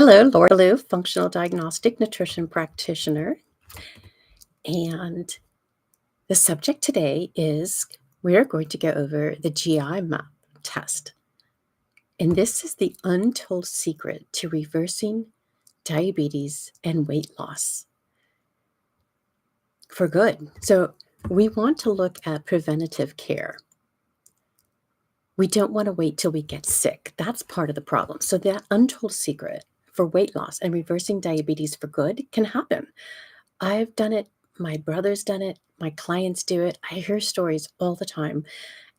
Hello, Laura Lou, functional diagnostic nutrition practitioner. And the subject today is we are going to go over the GI map test. And this is the untold secret to reversing diabetes and weight loss for good. So, we want to look at preventative care. We don't want to wait till we get sick. That's part of the problem. So, that untold secret for weight loss and reversing diabetes for good can happen. I've done it. My brother's done it. My clients do it. I hear stories all the time.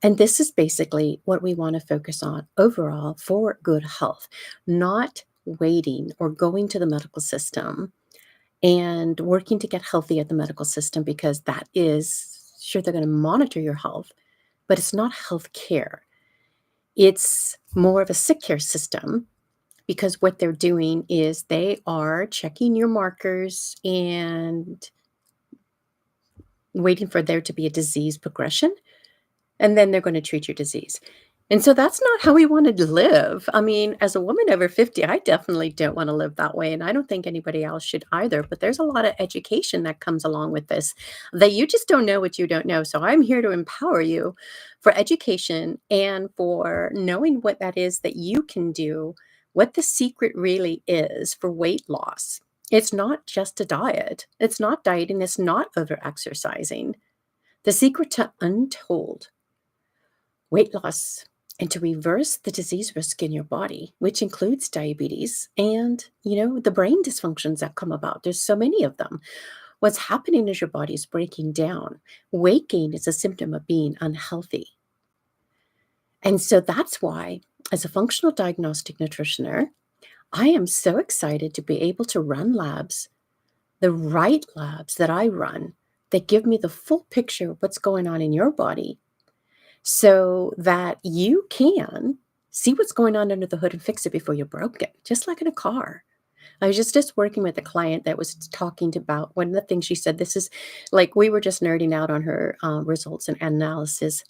And this is basically what we want to focus on overall for good health, not waiting or going to the medical system and working to get healthy at the medical system because that is sure they're going to monitor your health, but it's not health care. It's more of a sick care system because what they're doing is they are checking your markers and waiting for there to be a disease progression, and then they're going to treat your disease. And so that's not how we wanted to live. I mean, as a woman over 50, I definitely don't want to live that way. And I don't think anybody else should either. But there's a lot of education that comes along with this that you just don't know what you don't know. So I'm here to empower you for education and for knowing what that is that you can do, what the secret really is for weight loss. It's not just a diet. It's not dieting. It's not over exercising. The secret to untold weight loss and to reverse the disease risk in your body, which includes diabetes and, the brain dysfunctions that come about. There's so many of them. What's happening is your body is breaking down. Weight gain is a symptom of being unhealthy. And so that's why, as a functional diagnostic nutritioner, I am so excited to be able to run labs, the right labs that I run, that give me the full picture of what's going on in your body so that you can see what's going on under the hood and fix it before you're broken, just like in a car. I was just working with a client that was talking about one of the things she said. This is like we were just nerding out on her um, results and analysis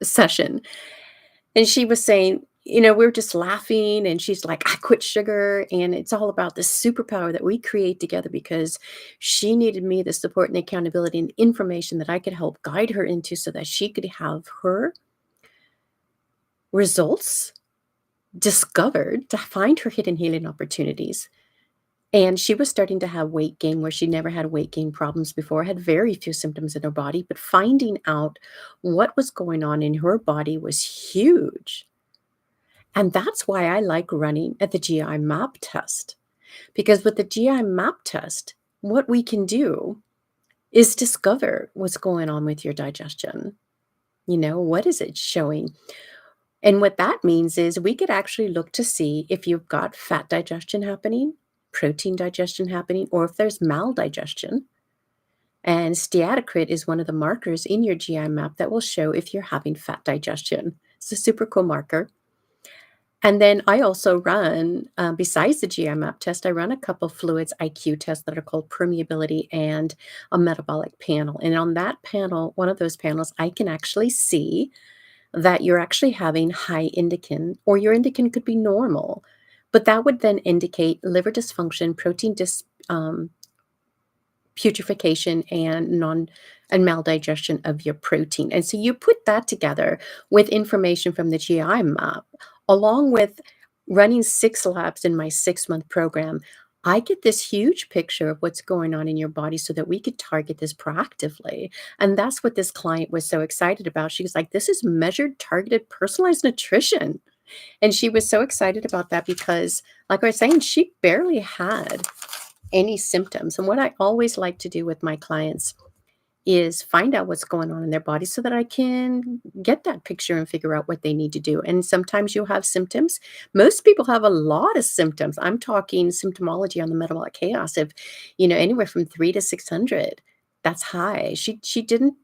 session. And she was saying, we were just laughing, and she's like, I quit sugar. And it's all about this superpower that we create together because she needed me, the support and the accountability and the information that I could help guide her into so that she could have her results discovered to find her hidden healing opportunities. And she was starting to have weight gain where she never had weight gain problems before, had very few symptoms in her body, but finding out what was going on in her body was huge. And that's why I like running at the GI map test. Because with the GI map test, what we can do is discover what's going on with your digestion. What is it showing? And what that means is we could actually look to see if you've got fat digestion happening, protein digestion happening, or if there's maldigestion. And steatocrit is one of the markers in your GI map that will show if you're having fat digestion. It's a super cool marker. And then I also run, besides the GI map test, I run a couple fluids IQ tests that are called permeability and a metabolic panel. And on that panel, one of those panels, I can actually see that you're actually having high indican, or your indican could be normal. But that would then indicate liver dysfunction, protein putrefaction, and maldigestion of your protein. And so you put that together with information from the GI map, along with running 6 labs in my 6-month program. I get this huge picture of what's going on in your body so that we could target this proactively. And that's what this client was so excited about. She was like, this is measured, targeted, personalized nutrition. And she was so excited about that because, like I was saying, she barely had any symptoms. And what I always like to do with my clients is find out what's going on in their body so that I can get that picture and figure out what they need to do. And sometimes you'll have symptoms. Most people have a lot of symptoms. I'm talking symptomology on the metabolic chaos of, anywhere from 300 to 600. That's high. She didn't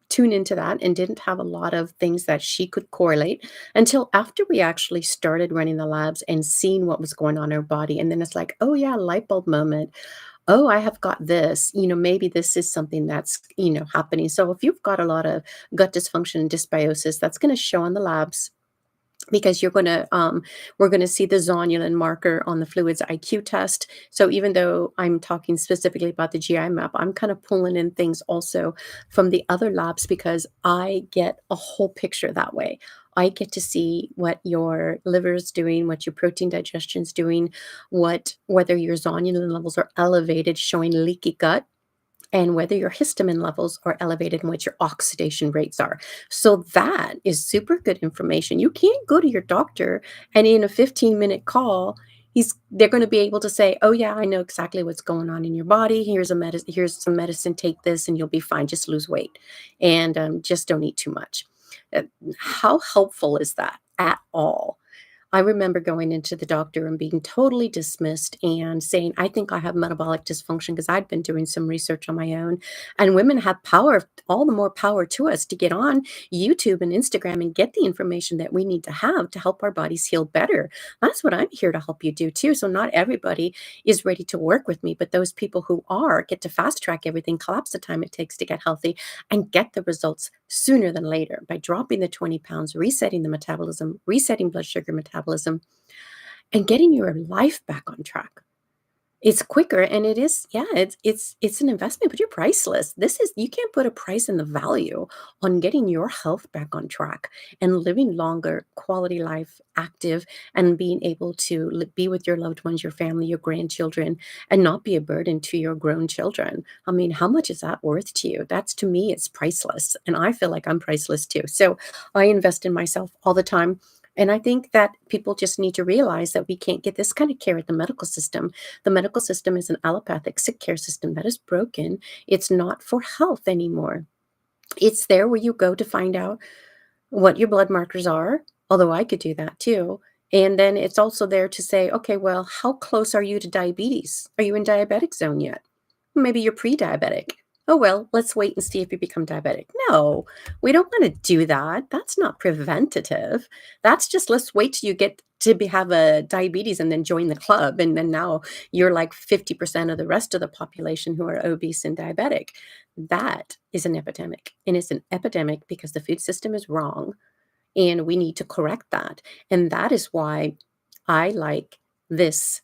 tune into that and didn't have a lot of things that she could correlate until after we actually started running the labs and seeing what was going on in her body. And then it's like, oh yeah, light bulb moment. Oh, I have got this, maybe this is something that's, happening. So if you've got a lot of gut dysfunction and dysbiosis, that's going to show on the labs. because we're gonna see the zonulin marker on the fluids IQ test. So even though I'm talking specifically about the GI map, I'm kind of pulling in things also from the other labs because I get a whole picture that way. I get to see what your liver is doing, what your protein digestion is doing, whether your zonulin levels are elevated, showing leaky gut, and whether your histamine levels are elevated and what your oxidation rates are. So that is super good information. You can't go to your doctor and in a 15-minute call, they're going to be able to say, "Oh yeah, I know exactly what's going on in your body. Here's some medicine. Take this, and you'll be fine. Just lose weight, and just don't eat too much." Uh, how helpful is that at all? I remember going into the doctor and being totally dismissed and saying, I think I have metabolic dysfunction because I'd been doing some research on my own. And women have power, all the more power to us to get on YouTube and Instagram and get the information that we need to have to help our bodies heal better. That's what I'm here to help you do too. So, not everybody is ready to work with me, but those people who are get to fast track everything, collapse the time it takes to get healthy, and get the results sooner than later by dropping the 20 pounds, resetting the metabolism, resetting blood sugar metabolism, and getting your life back on track. It's quicker and it is, yeah, it's an investment, but you're priceless. This is you can't put a price in the value on getting your health back on track and living longer, quality life, active, and being able to be with your loved ones, your family, your grandchildren, and not be a burden to your grown children. I mean, how much is that worth to you? That's to me, it's priceless. And I feel like I'm priceless too. So I invest in myself all the time. And I think that people just need to realize that we can't get this kind of care at the medical system. The medical system is an allopathic sick care system that is broken. It's not for health anymore. It's there where you go to find out what your blood markers are, although I could do that too. And then it's also there to say, okay, well, how close are you to diabetes? Are you in diabetic zone yet? Maybe you're pre-diabetic. Oh, well, let's wait and see if you become diabetic. No, we don't want to do that. That's not preventative. That's just let's wait till you get to have a diabetes and then join the club. And then now you're like 50% of the rest of the population who are obese and diabetic. That is an epidemic. And it's an epidemic because the food system is wrong and we need to correct that. And that is why I like this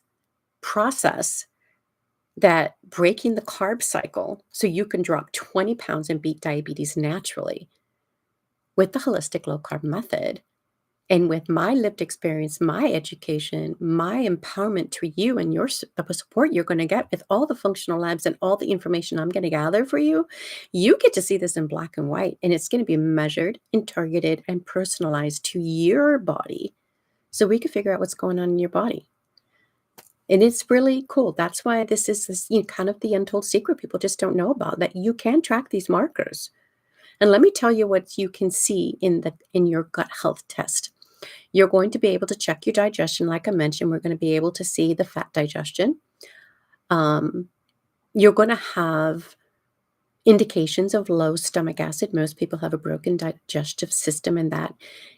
process, that breaking the carb cycle so you can drop 20 pounds and beat diabetes naturally with the holistic low carb method. And with my lived experience, my education, my empowerment to you and the support you're going to get with all the functional labs and all the information I'm going to gather for you, you get to see this in black and white. And it's going to be measured and targeted and personalized to your body so we can figure out what's going on in your body. And it's really cool. That's why this kind of the untold secret people just don't know about, that you can track these markers. And let me tell you what you can see in your gut health test. You're going to be able to check your digestion. Like I mentioned, we're going to be able to see the fat digestion. You're going to have indications of low stomach acid. Most people have a broken digestive system, and that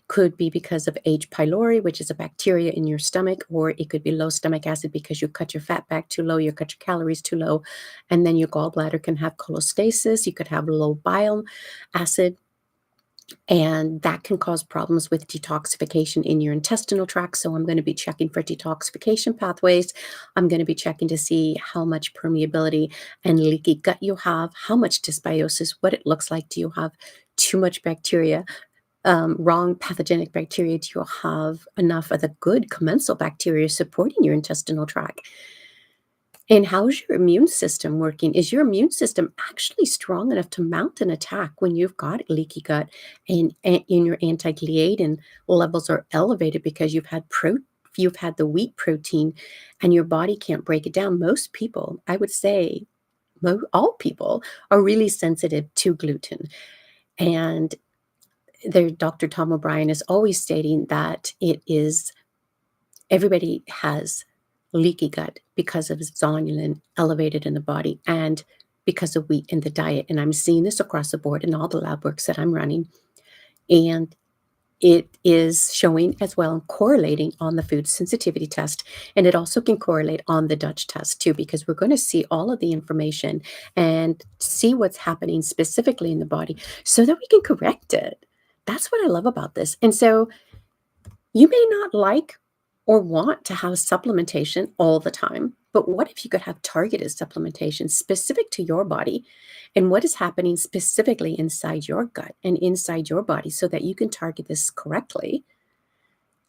could be because of H. pylori, which is a bacteria in your stomach, or it could be low stomach acid because you cut your fat back too low, you cut your calories too low, and then your gallbladder can have cholestasis. You could have low bile acid, and that can cause problems with detoxification in your intestinal tract. So I'm going to be checking for detoxification pathways. I'm going to be checking to see how much permeability and leaky gut you have, how much dysbiosis, what it looks like. Do you have too much bacteria? Wrong pathogenic bacteria? Do you have enough of the good commensal bacteria supporting your intestinal tract? And how's your immune system working? Is your immune system actually strong enough to mount an attack when you've got leaky gut and in your anti-gliadin levels are elevated because you've had the wheat protein and your body can't break it down? Most people, I would say, all people are really sensitive to gluten. And Dr. Tom O'Brien is always stating that everybody has leaky gut because of zonulin elevated in the body and because of wheat in the diet. And I'm seeing this across the board in all the lab works that I'm running. And it is showing as well and correlating on the food sensitivity test. And it also can correlate on the Dutch test too, because we're going to see all of the information and see what's happening specifically in the body so that we can correct it. That's what I love about this. And so You may not like or want to have supplementation all the time, but what if you could have targeted supplementation specific to your body and what is happening specifically inside your gut and inside your body so that you can target this correctly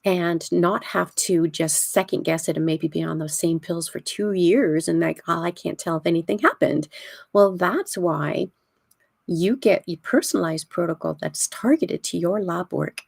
and not have to just second guess it and maybe be on those same pills for 2 years and like, oh, I can't tell if anything happened. Well, that's why you get a personalized protocol that's targeted to your lab work,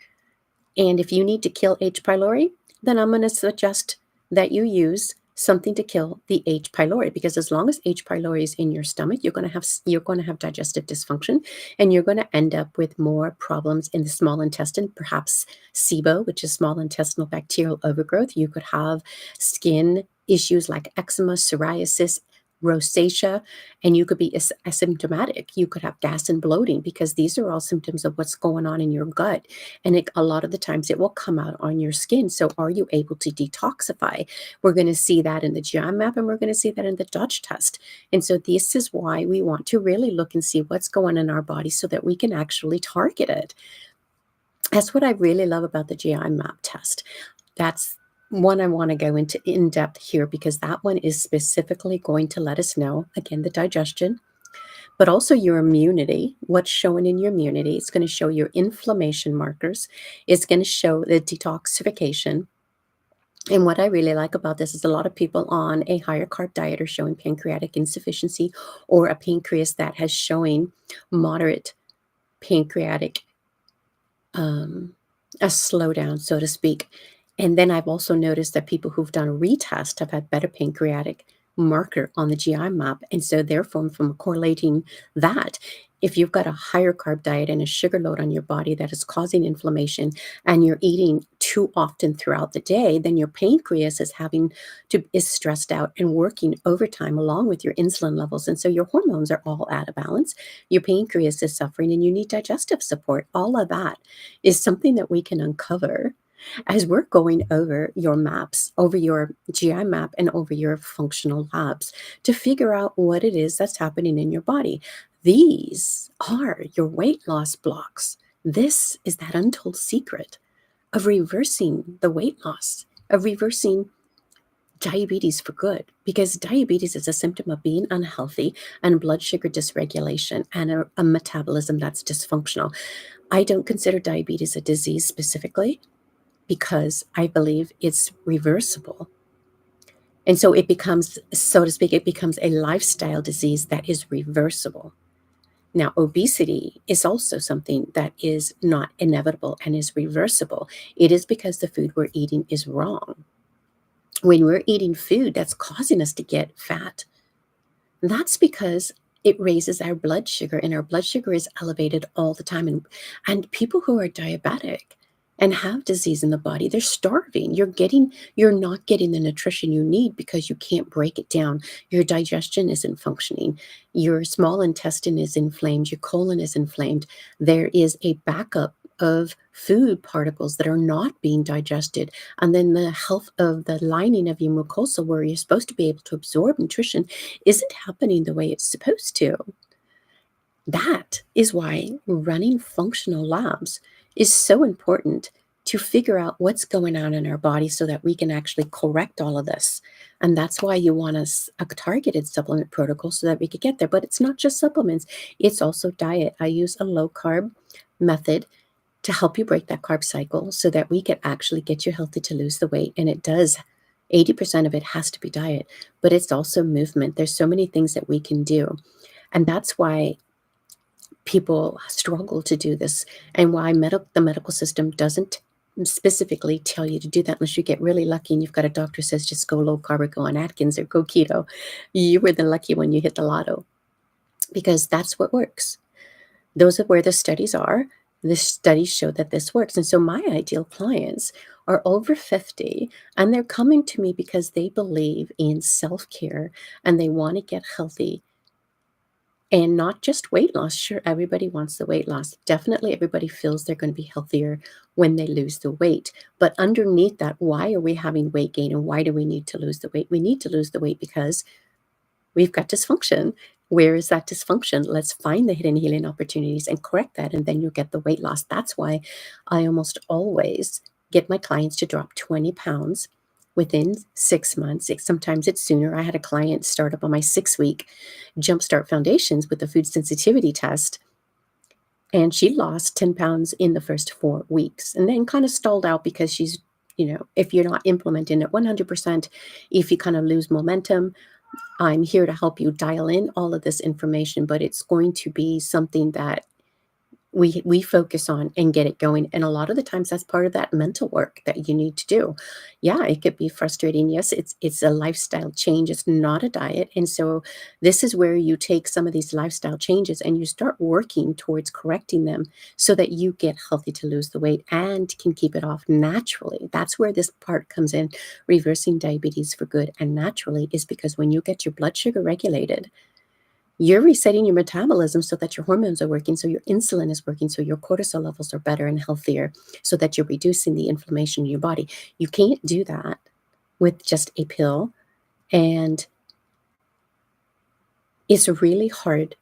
and if you need to kill H. pylori, then I'm going to suggest that you use something to kill the H. pylori, because as long as H. pylori is in your stomach, you're going to have digestive dysfunction, and you're going to end up with more problems in the small intestine, perhaps SIBO, which is small intestinal bacterial overgrowth. You could have skin issues like eczema, psoriasis, rosacea, and you could be asymptomatic. You could have gas and bloating because these are all symptoms of what's going on in your gut, and a lot of the times it will come out on your skin. So are you able to detoxify? We're going to see that in the GI map, and we're going to see that in the Dutch test. And so this is why we want to really look and see what's going on in our body so that we can actually target it. That's what I really love about the GI map test. That's one I want to go into in depth here because that one is specifically going to let us know, again, the digestion, but also your immunity, what's showing in your immunity. It's going to show your inflammation markers. It's going to show the detoxification. And what I really like about this is a lot of people on a higher carb diet are showing pancreatic insufficiency or a pancreas that has showing moderate pancreatic a slowdown, so to speak. And then I've also noticed that people who've done a retest have had better pancreatic marker on the GI map. And so therefore, from correlating that, if you've got a higher carb diet and a sugar load on your body that is causing inflammation and you're eating too often throughout the day, then your pancreas is stressed out and working overtime along with your insulin levels. And so your hormones are all out of balance. Your pancreas is suffering and you need digestive support. All of that is something that we can uncover as we're going over your maps, over your GI map and over your functional labs to figure out what it is that's happening in your body. These are your weight loss blocks. This is that untold secret of reversing the weight loss, of reversing diabetes for good, because diabetes is a symptom of being unhealthy and blood sugar dysregulation and a metabolism that's dysfunctional. I don't consider diabetes a disease specifically because I believe it's reversible. And so it becomes, so to speak, it becomes a lifestyle disease that is reversible. Now, obesity is also something that is not inevitable and is reversible. It is because the food we're eating is wrong. When we're eating food that's causing us to get fat, that's because it raises our blood sugar, and our blood sugar is elevated all the time. And people who are diabetic and have disease in the body, they're starving. You're not getting the nutrition you need because you can't break it down. Your digestion isn't functioning. Your small intestine is inflamed. Your colon is inflamed. There is a backup of food particles that are not being digested. And then the health of the lining of your mucosa, where you're supposed to be able to absorb nutrition, isn't happening the way it's supposed to. That is why running functional labs is so important, to figure out what's going on in our body so that we can actually correct all of this. And that's why you want a targeted supplement protocol so that we could get there. But it's not just supplements, it's also diet. I use a low carb method to help you break that carb cycle so that we can actually get you healthy to lose the weight. And it does. 80% of it has to be diet, but it's also movement. There's so many things that we can do. And that's why people struggle to do this, and why the medical system doesn't specifically tell you to do that unless you get really lucky and you've got a doctor who says just go low carb or go on Atkins or go keto. You were the lucky one, you hit the lotto, because that's what works. Those are where the studies are. The studies show that this works. And so my ideal clients are over 50, and they're coming to me because they believe in self-care and they want to get healthy. And not just weight loss. Sure, everybody wants the weight loss. Definitely everybody feels they're going to be healthier when they lose the weight. But underneath that, why are we having weight gain and why do we need to lose the weight? We need to lose the weight because we've got dysfunction. Where is that dysfunction? Let's find the hidden healing opportunities and correct that, and then you'll get the weight loss. That's why I almost always get my clients to drop 20 pounds within 6 months. Sometimes it's sooner. I had a client start up on my 6 week Jumpstart Foundations with the food sensitivity test, and she lost 10 pounds in the first 4 weeks and then kind of stalled out because if you're not implementing it 100%, if you kind of lose momentum, I'm here to help you dial in all of this information, but it's going to be something that we focus on and get it going. And a lot of the times that's part of that mental work that you need to do. Yeah, it could be frustrating. Yes, it's a lifestyle change. It's not a diet. And so this is where you take some of these lifestyle changes and you start working towards correcting them so that you get healthy to lose the weight and can keep it off naturally. That's where this part comes in. Reversing diabetes for good and naturally is because when you get your blood sugar regulated, you're resetting your metabolism so that your hormones are working, so your insulin is working, so your cortisol levels are better and healthier, so that you're reducing the inflammation in your body. You can't do that with just a pill. And it's really hard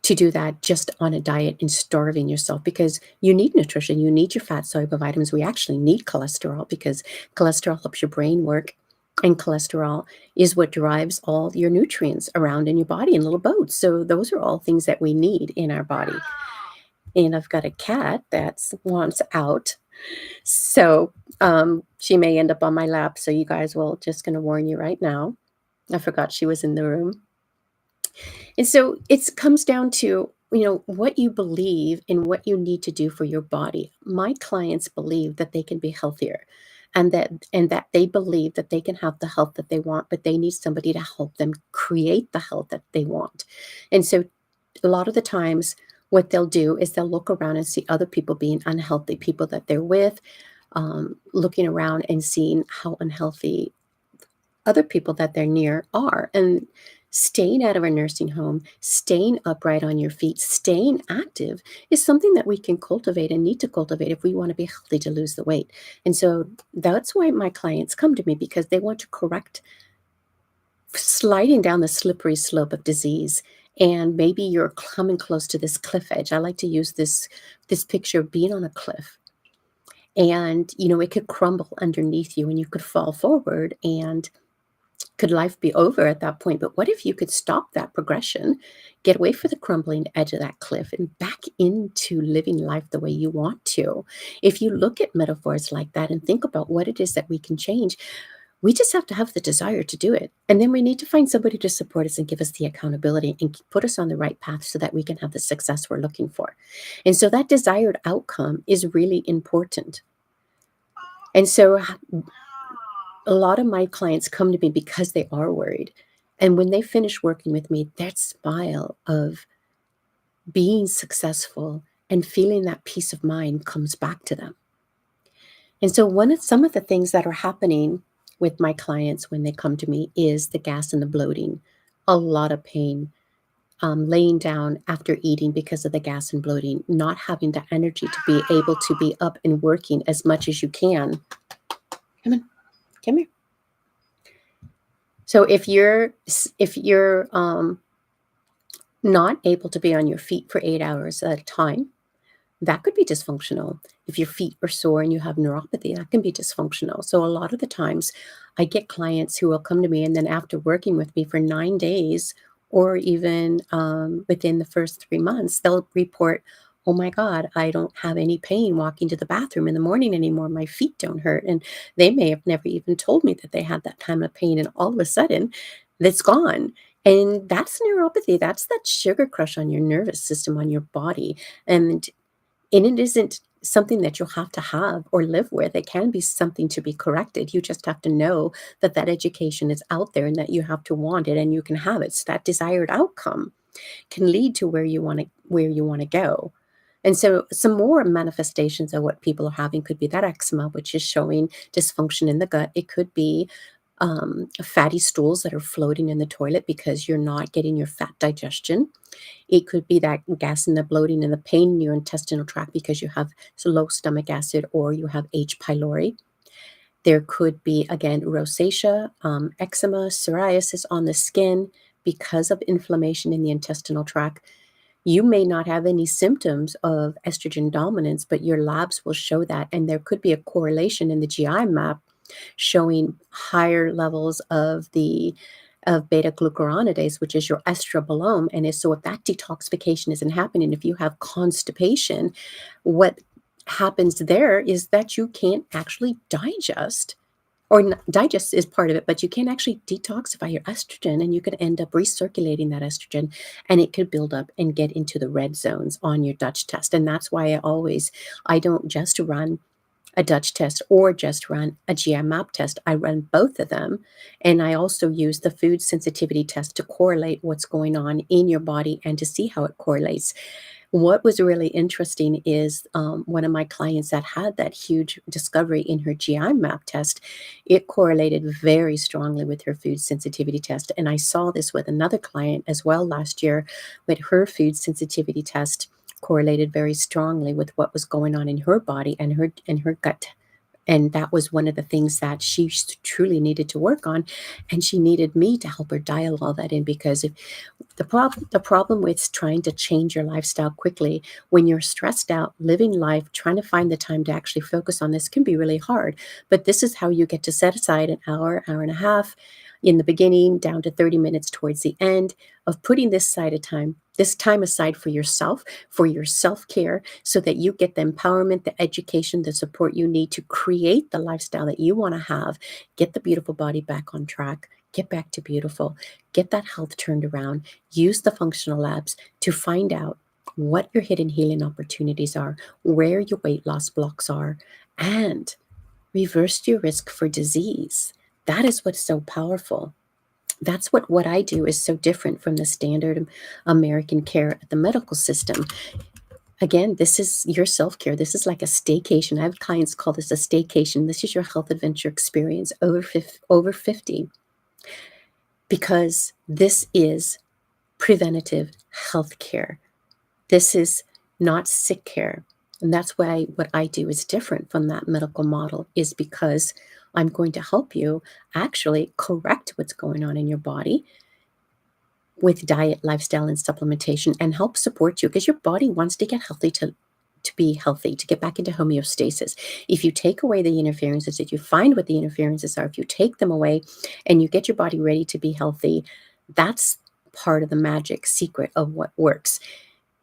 to do that just on a diet and starving yourself, because you need nutrition. You need your fat soluble vitamins. We actually need cholesterol because cholesterol helps your brain work. And cholesterol is what drives all your nutrients around in your body in little boats. So those are all things that we need in our body. And I've got a cat that wants out. So she may end up on my lap. So you guys will, just going to warn you right now. I forgot she was in the room. And so it comes down to, what you believe and what you need to do for your body. My clients believe that they can be healthier and that they believe that they can have the health that they want, but they need somebody to help them create the health that they want. And so a lot of the times what they'll do is they'll look around and see other people being unhealthy, people that they're with, looking around and seeing how unhealthy other people that they're near are. And staying out of a nursing home, staying upright on your feet, staying active is something that we can cultivate and need to cultivate if we want to be healthy to lose the weight. And so that's why my clients come to me, because they want to correct sliding down the slippery slope of disease. And maybe you're coming close to this cliff edge. I like to use this picture of being on a cliff. And, it could crumble underneath you and you could fall forward, and could life be over at that point? But what if you could stop that progression, get away from the crumbling edge of that cliff and back into living life the way you want to? If you look at metaphors like that and think about what it is that we can change, we just have to have the desire to do it. And then we need to find somebody to support us and give us the accountability and put us on the right path so that we can have the success we're looking for. And so that desired outcome is really important. And so a lot of my clients come to me because they are worried. And when they finish working with me, that smile of being successful and feeling that peace of mind comes back to them. And so some of the things that are happening with my clients when they come to me is the gas and the bloating, a lot of pain, laying down after eating because of the gas and bloating, not having the energy to be able to be up and working as much as you can. Come here. So if you're not able to be on your feet for 8 hours at a time, that could be dysfunctional. If your feet are sore and you have neuropathy, that can be dysfunctional. So a lot of the times I get clients who will come to me, and then after working with me for 9 days, or even within the first 3 months, they'll report, oh my God, I don't have any pain walking to the bathroom in the morning anymore. My feet don't hurt. And they may have never even told me that they had that time of pain. And all of a sudden, that's gone. And that's neuropathy. That's that sugar crush on your nervous system, on your body. And it isn't something that you'll have to have or live with. It can be something to be corrected. You just have to know that that education is out there and that you have to want it and you can have it. So that desired outcome can lead to where you want to go. And so some more manifestations of what people are having could be that eczema, which is showing dysfunction in the gut. It could be fatty stools that are floating in the toilet because you're not getting your fat digestion. It could be that gas and the bloating and the pain in your intestinal tract because you have low stomach acid or you have H. pylori. There could be, again, rosacea, eczema, psoriasis on the skin because of inflammation in the intestinal tract. You may not have any symptoms of estrogen dominance, but your labs will show that, and there could be a correlation in the GI map showing higher levels of beta glucuronidase, which is your estrobolome. And so if that detoxification isn't happening, if you have constipation, what happens there is that you can't actually digest, or digest is part of it, but you can't actually detoxify your estrogen, and you could end up recirculating that estrogen, and it could build up and get into the red zones on your Dutch test. And that's why I don't just run a Dutch test or just run a GI map test. I run both of them. And I also use the food sensitivity test to correlate what's going on in your body and to see how it correlates. What was really interesting is one of my clients that had that huge discovery in her GI map test, it correlated very strongly with her food sensitivity test. And I saw this with another client as well last year, with her food sensitivity test correlated very strongly with what was going on in her body and her gut. And that was one of the things that she truly needed to work on. And she needed me to help her dial all that in, because if the problem with trying to change your lifestyle quickly, when you're stressed out, living life, trying to find the time to actually focus on this can be really hard. But this is how you get to set aside an hour and a half in the beginning, down to 30 minutes towards the end, of putting this time aside for yourself, for your self-care, so that you get the empowerment, the education, the support you need to create the lifestyle that you want to have, get the beautiful body back on track, get back to beautiful, get that health turned around, use the functional labs to find out what your hidden healing opportunities are, where your weight loss blocks are, and reverse your risk for disease. That is what's so powerful. That's what I do is so different from the standard American care at the medical system. Again, this is your self-care. This is like a staycation. I have clients call this a staycation. This is your health adventure experience over 50, because this is preventative health care. This is not sick care. And that's why what I do is different from that medical model, is because I'm going to help you actually correct what's going on in your body with diet, lifestyle, and supplementation, and help support you, because your body wants to get healthy, to be healthy, to get back into homeostasis. If you take away the interferences, if you find what the interferences are, if you take them away and you get your body ready to be healthy, that's part of the magic secret of what works.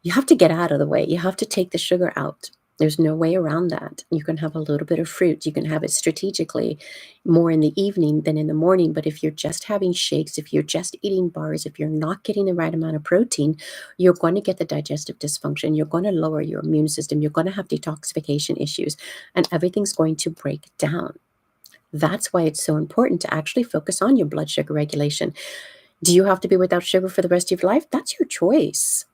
You have to get out of the way. You have to take the sugar out. There's no way around that. You can have a little bit of fruit. You can have it strategically more in the evening than in the morning. But if you're just having shakes, if you're just eating bars, if you're not getting the right amount of protein, you're going to get the digestive dysfunction. You're going to lower your immune system. You're going to have detoxification issues, and everything's going to break down. That's why it's so important to actually focus on your blood sugar regulation. Do you have to be without sugar for the rest of your life? That's your choice.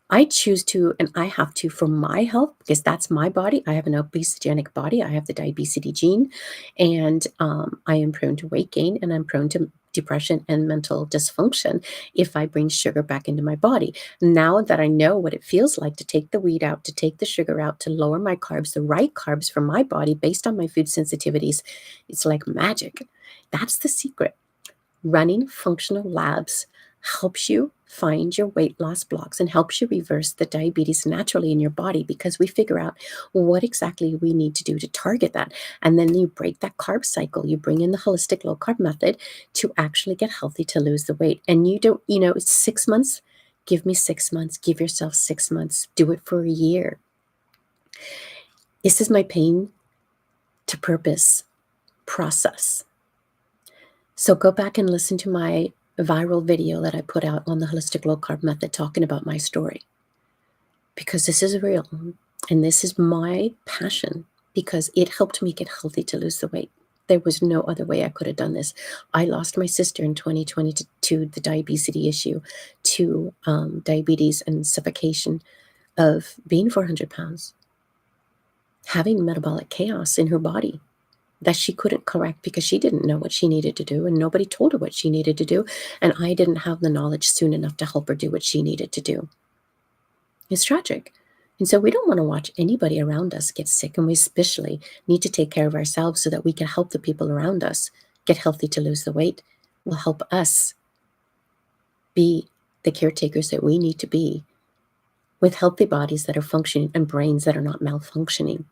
I choose to, and I have to, for my health, because that's my body. I have an obesogenic body. I have the diabetes gene, and I am prone to weight gain, and I'm prone to depression and mental dysfunction if I bring sugar back into my body. Now that I know what it feels like to take the wheat out, to take the sugar out, to lower my carbs, the right carbs for my body based on my food sensitivities, it's like magic. That's the secret. Running functional labs helps you find your weight loss blocks and helps you reverse the diabetes naturally in your body, because we figure out what exactly we need to do to target that. And then you break that carb cycle. You bring in the holistic low carb method to actually get healthy, to lose the weight. And you don't, it's 6 months. Give me 6 months. Give yourself 6 months. Do it for a year. This is my pain to purpose process. So go back and listen to my viral video that I put out on the holistic low carb method, talking about my story, because this is real and this is my passion, because it helped me get healthy, to lose the weight. There was no other way I could have done this. I lost my sister in 2020 to the diabetes issue, to diabetes and suffocation of being 400 pounds, having metabolic chaos in her body that she couldn't correct because she didn't know what she needed to do, and nobody told her what she needed to do. And I didn't have the knowledge soon enough to help her do what she needed to do. It's tragic. And so we don't want to watch anybody around us get sick, and we especially need to take care of ourselves so that we can help the people around us get healthy, to lose the weight. Will help us be the caretakers that we need to be with healthy bodies that are functioning and brains that are not malfunctioning.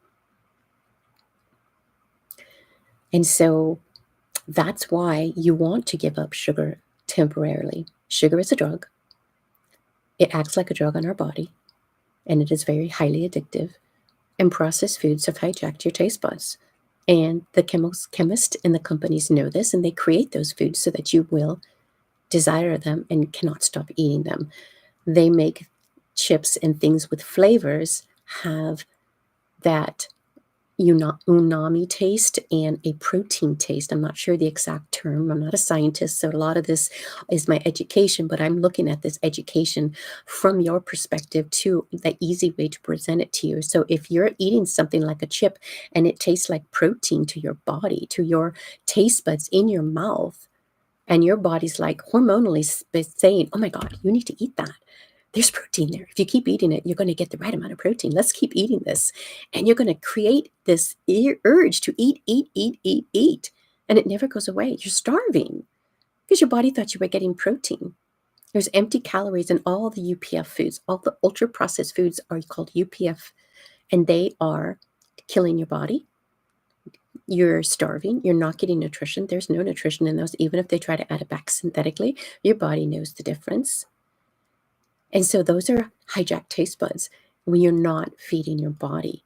And so that's why you want to give up sugar temporarily. Sugar is a drug. It acts like a drug on our body, and it is very highly addictive. And processed foods have hijacked your taste buds. And the chemists and the companies know this, and they create those foods so that you will desire them and cannot stop eating them. They make chips and things with flavors have that umami taste and a protein taste. I'm not sure the exact term. I'm not a scientist, so a lot of this is my education, but I'm looking at this education from your perspective to the easy way to present it to you. So if you're eating something like a chip and it tastes like protein to your body, to your taste buds in your mouth, and your body's like hormonally saying, oh my God, you need to eat that. There's protein there. If you keep eating it, you're going to get the right amount of protein. Let's keep eating this. And you're going to create this urge to eat, eat, eat, eat, eat. And it never goes away. You're starving because your body thought you were getting protein. There's empty calories in all the UPF foods. All the ultra processed foods are called UPF, and they are killing your body. You're starving. You're not getting nutrition. There's no nutrition in those. Even if they try to add it back synthetically, your body knows the difference. And so those are hijacked taste buds when you're not feeding your body.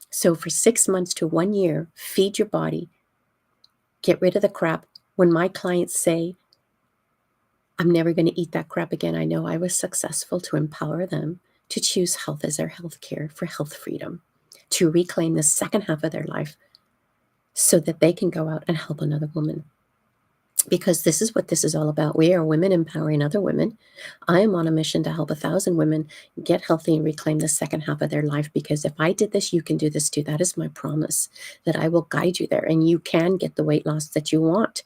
So for 6 months to 1 year, feed your body. Get rid of the crap. When my clients say, I'm never going to eat that crap again, I know I was successful to empower them to choose health as their health care for health freedom, to reclaim the second half of their life so that they can go out and help another woman. Because this is what this is all about. We are women empowering other women. I am on a mission to help 1,000 women get healthy and reclaim the second half of their life. Because if I did this, you can do this too. That is my promise, that I will guide you there and you can get the weight loss that you want.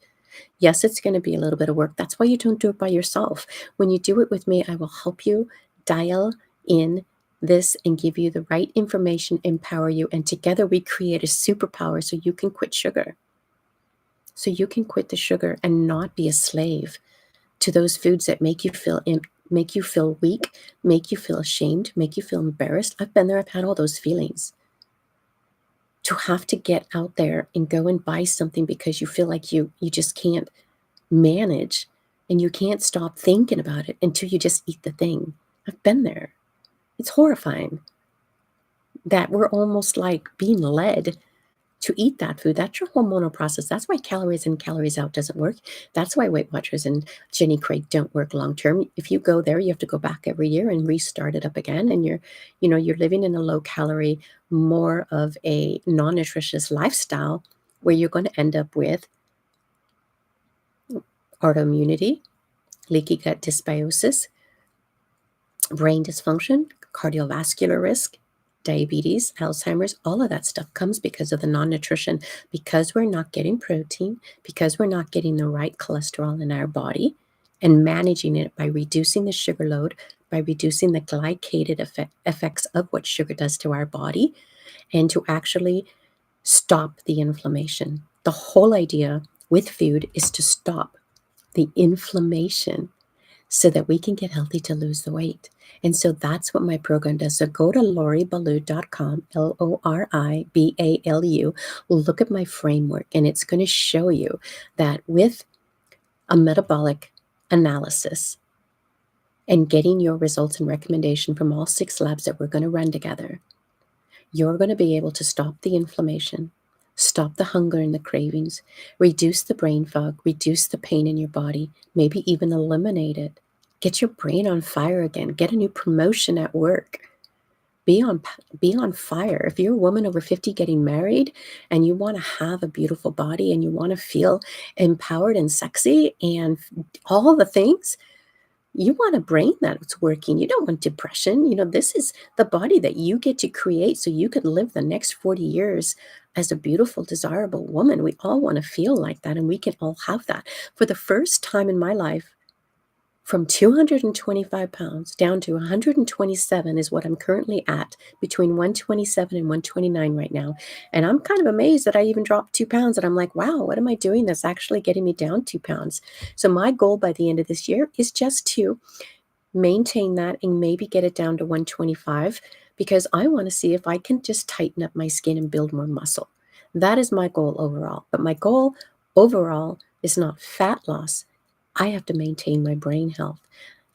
Yes, it's going to be a little bit of work. That's why you don't do it by yourself. When you do it with me, I will help you dial in this and give you the right information, empower you, and together we create a superpower so you can quit sugar. So you can quit the sugar and not be a slave to those foods that make you feel weak, make you feel ashamed, make you feel embarrassed. I've been there. I've had all those feelings. To have to get out there and go and buy something because you feel like you just can't manage and you can't stop thinking about it until you just eat the thing. I've been there. It's horrifying that we're almost like being led to eat that food. That's your hormonal process. That's why calories in, calories out doesn't work. That's why Weight Watchers and Jenny Craig don't work long term. If you go there, you have to go back every year and restart it up again. And you're living in a low calorie, more of a non-nutritious lifestyle where you're going to end up with autoimmunity, leaky gut dysbiosis, brain dysfunction, cardiovascular risk, diabetes, Alzheimer's, all of that stuff comes because of the non-nutrition, because we're not getting protein, because we're not getting the right cholesterol in our body and managing it by reducing the sugar load, by reducing the glycated effects of what sugar does to our body, and to actually stop the inflammation. The whole idea with food is to stop the inflammation so that we can get healthy to lose the weight. And so that's what my program does. So go to loribalu.com, LORIBALU, look at my framework, and it's going to show you that with a metabolic analysis and getting your results and recommendation from all 6 labs that we're going to run together, you're going to be able to stop the inflammation, stop the hunger and the cravings, reduce the brain fog, reduce the pain in your body, maybe even eliminate it. Get your brain on fire again. Get a new promotion at work. Be on fire. If you're a woman over 50 getting married and you want to have a beautiful body and you want to feel empowered and sexy and all the things, you want a brain that's working. You don't want depression. This is the body that you get to create so you can live the next 40 years as a beautiful, desirable woman. We all want to feel like that, and we can all have that. For the first time in my life, from 225 pounds down to 127 is what I'm currently at, between 127 and 129 right now. And I'm kind of amazed that I even dropped 2 pounds. And I'm like, wow, what am I doing that's actually getting me down 2 pounds? So my goal by the end of this year is just to maintain that and maybe get it down to 125 because I want to see if I can just tighten up my skin and build more muscle. That is my goal overall. But my goal overall is not fat loss. I have to maintain my brain health.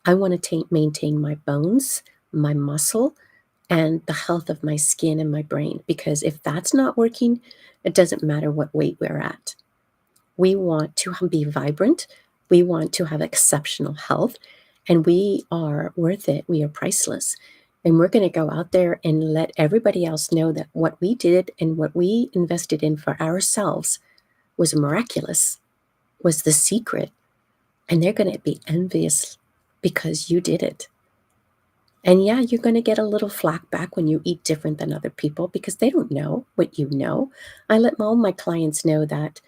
I want to maintain my bones, my muscle, and the health of my skin and my brain. Because if that's not working, it doesn't matter what weight we're at. We want to be vibrant. We want to have exceptional health. And we are worth it. We are priceless. And we're going to go out there and let everybody else know that what we did and what we invested in for ourselves was miraculous, was the secret. And they're going to be envious because you did it. And yeah, you're going to get a little flack back when you eat different than other people because they don't know what you know. I let all my clients know that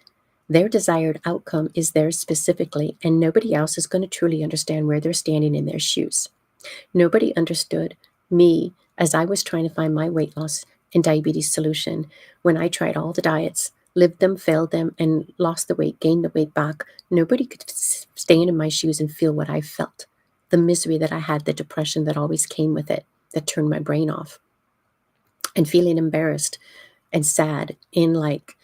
their desired outcome is theirs specifically, and nobody else is going to truly understand where they're standing in their shoes. Nobody understood me as I was trying to find my weight loss and diabetes solution when I tried all the diets, lived them, failed them, and lost the weight, gained the weight back. Nobody could stand in my shoes and feel what I felt. The misery that I had, the depression that always came with it, that turned my brain off, and feeling embarrassed and sad in like,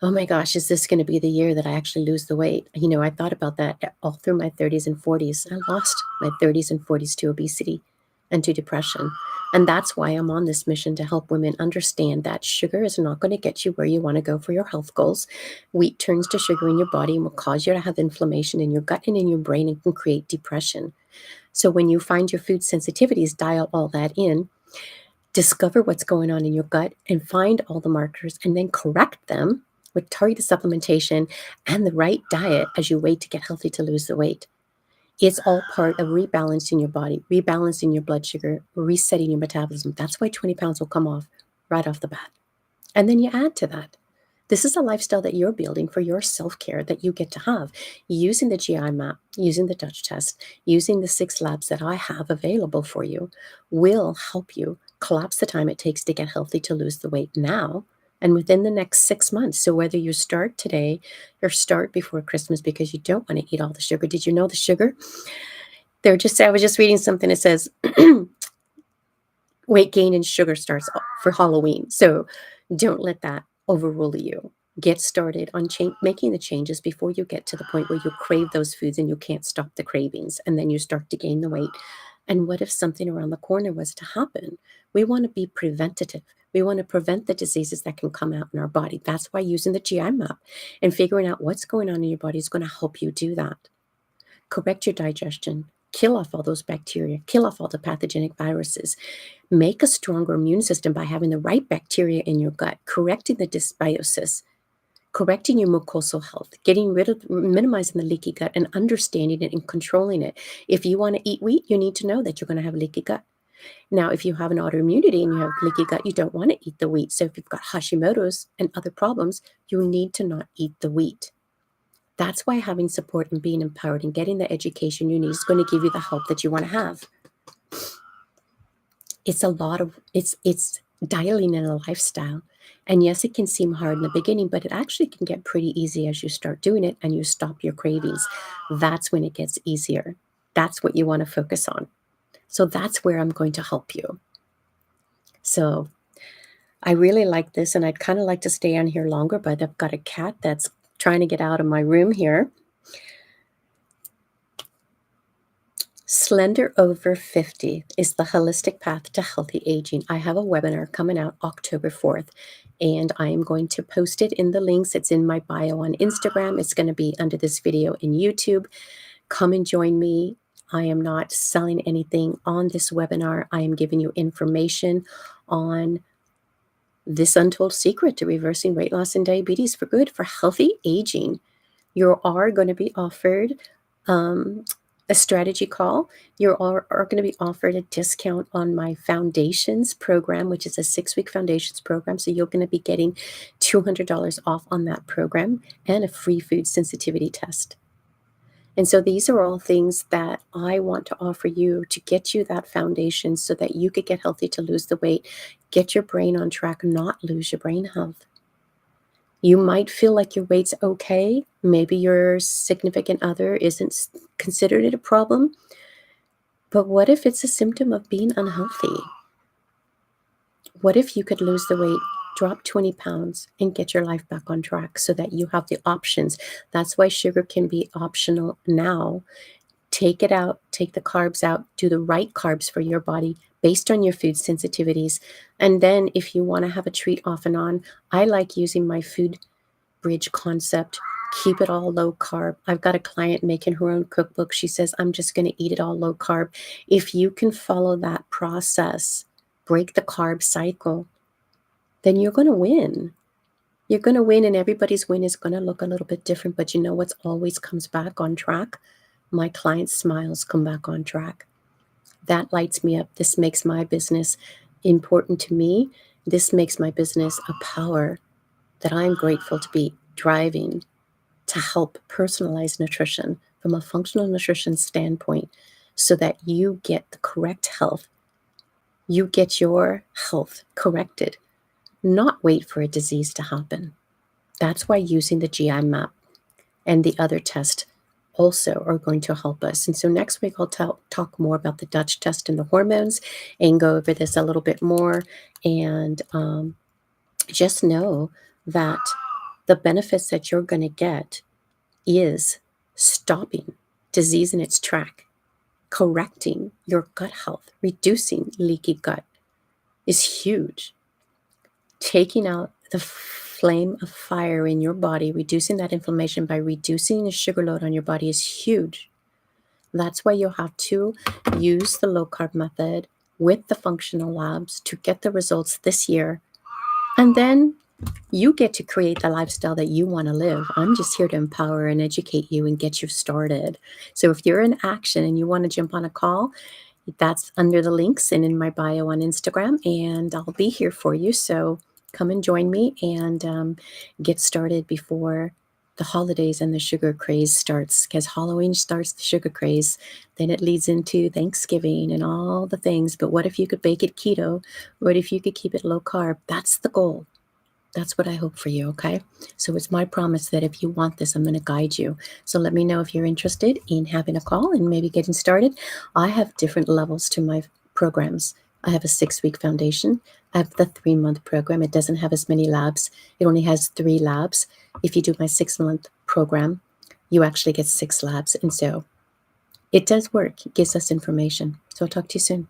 oh my gosh, is this going to be the year that I actually lose the weight? I thought about that all through my 30s and 40s. I lost my 30s and 40s to obesity and to depression. And that's why I'm on this mission to help women understand that sugar is not going to get you where you want to go for your health goals. Wheat turns to sugar in your body and will cause you to have inflammation in your gut and in your brain and can create depression. So when you find your food sensitivities, dial all that in, discover what's going on in your gut and find all the markers and then correct them with targeted supplementation and the right diet as you wait to get healthy to lose the weight. It's all part of rebalancing your body, rebalancing your blood sugar, resetting your metabolism. That's why 20 pounds will come off right off the bat. And then you add to that. This is a lifestyle that you're building for your self-care that you get to have using the GI map, using the Dutch test, using the 6 labs that I have available for you will help you collapse the time it takes to get healthy to lose the weight now and within the next 6 months. So whether you start today or start before Christmas because you don't want to eat all the sugar. Did you know the sugar? I was just reading something that says weight gain and sugar starts for Halloween. So don't let that overrule you. Get started on making the changes before you get to the point where you crave those foods and you can't stop the cravings, and then you start to gain the weight. And what if something around the corner was to happen? We want to be preventative. We want to prevent the diseases that can come out in our body. That's why using the GI map and figuring out what's going on in your body is going to help you do that. Correct your digestion, kill off all those bacteria, kill off all the pathogenic viruses, make a stronger immune system by having the right bacteria in your gut, correcting the dysbiosis, correcting your mucosal health, minimizing the leaky gut and understanding it and controlling it. If you want to eat wheat, you need to know that you're going to have leaky gut. Now, if you have an autoimmunity and you have leaky gut, you don't want to eat the wheat. So if you've got Hashimoto's and other problems, you need to not eat the wheat. That's why having support and being empowered and getting the education you need is going to give you the help that you want to have. It's dialing in a lifestyle. And yes, it can seem hard in the beginning, but it actually can get pretty easy as you start doing it and you stop your cravings. That's when it gets easier. That's what you want to focus on. So that's where I'm going to help you. So I really like this, and I'd kind of like to stay on here longer, but I've got a cat that's trying to get out of my room here. Slender Over 50 is the holistic path to healthy aging. I have a webinar coming out October 4th, and I am going to post it in the links. It's in my bio on Instagram. It's going to be under this video in YouTube. Come and join me. I am not selling anything on this webinar. I am giving you information on this untold secret to reversing weight loss and diabetes for good, for healthy aging. You are going to be offered a strategy call. You are going to be offered a discount on my foundations program, which is a 6-week foundations program. So you're going to be getting $200 off on that program and a free food sensitivity test. And so these are all things that I want to offer you to get you that foundation so that you could get healthy to lose the weight, get your brain on track, not lose your brain health. You might feel like your weight's okay. Maybe your significant other isn't considered it a problem. But what if it's a symptom of being unhealthy? What if you could lose the weight, drop 20 pounds, and get your life back on track so that you have the options? That's why sugar can be optional now. Take it out, take the carbs out, do the right carbs for your body based on your food sensitivities. And then if you want to have a treat off and on, I like using my food bridge concept. Keep it all low carb. I've got a client making her own cookbook. She says, I'm just going to eat it all low carb. If you can follow that process, break the carb cycle, then you're going to win. You're going to win, and everybody's win is going to look a little bit different. But you know what's always comes back on track? My clients' smiles come back on track. That lights me up. This makes my business important to me. This makes my business a power that I'm grateful to be driving to help personalize nutrition from a functional nutrition standpoint so that you get the correct health. You get your health corrected, not wait for a disease to happen. That's why using the GI map and the other test also are going to help us. And so next week, I'll talk more about the Dutch test and the hormones and go over this a little bit more. And just know that the benefits that you're going to get is stopping disease in its track, correcting your gut health, reducing leaky gut is huge. Taking out the flame of fire in your body, reducing that inflammation by reducing the sugar load on your body is huge. That's why you'll have to use the low carb method with the functional labs to get the results this year. And then you get to create the lifestyle that you want to live. I'm just here to empower and educate you and get you started. So if you're in action and you want to jump on a call, that's under the links and in my bio on Instagram, and I'll be here for you. So come and join me and get started before the holidays and the sugar craze starts, because Halloween starts the sugar craze. Then it leads into Thanksgiving and all the things. But what if you could bake it keto? What if you could keep it low carb? That's the goal. That's what I hope for you, okay? So it's my promise that if you want this, I'm going to guide you. So let me know if you're interested in having a call and maybe getting started. I have different levels to my programs. I have a 6-week foundation. I have the 3-month program. It doesn't have as many labs. It only has 3 labs. If you do my 6-month program, you actually get 6 labs. And so it does work. It gives us information. So I'll talk to you soon.